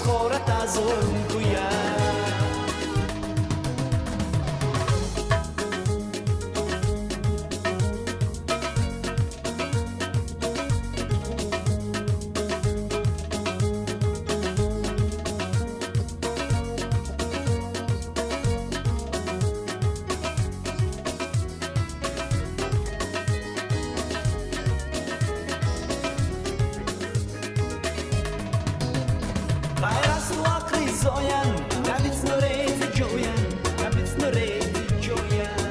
خورت از اون گویم Zoyan, nabits no rezi joyan, nabits no rezi joyan.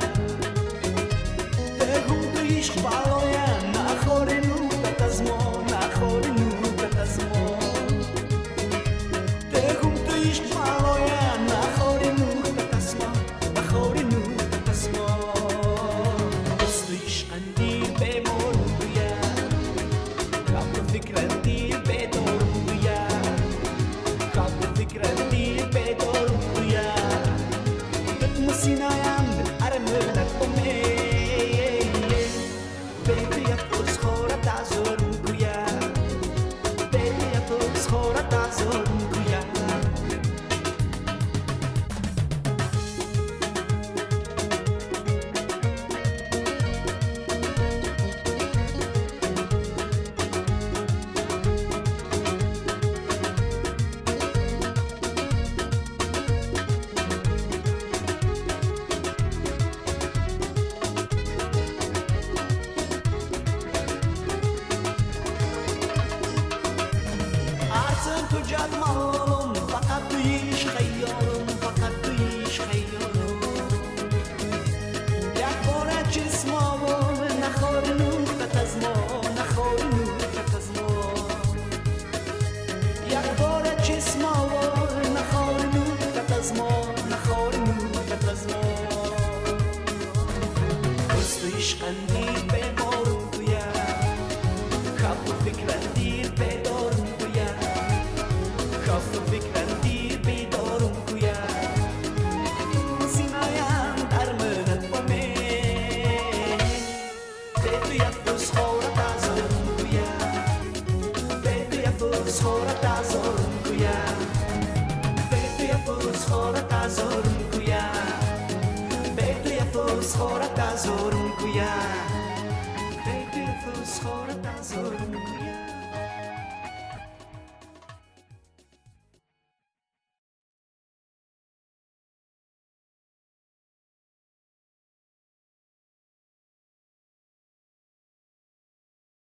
Tegum tu ishq baloyan, nakhorinu tatazmo, nakhorinu tatazmo. Tegum tu ishq baloyan, nakhorinu tatazmo, nakhorinu tatazmo. Dostu ishq andi bemor buya, kabul fikrandi bedor buya. فكرتي بدور ويا بتمسينا يام بالأرملة أمي بيبي يفوز خورة تعزور ويا بيبي يفوز خورة تعزور ويا تجاد مالم فقط تویش خیالم فقط تویش خیالم یک باره جسمم نخورنو تتزما نخورنو تتزما یک باره جسمم نخورنو تتزما نخورنو تتزما دوستویش قندی بمارم تویا خب و فکرندی بدارم خاص فكرتي بدورم كويا سينايام درمنت بمي بيتو يفوز خورة تعزورم كويا بيتو يفوز خورة تعزورم كويا بيتو يفوز خورة تعزورم كويا بيتو يفوز خورة تعزورم كويا بيتو يفوز خورة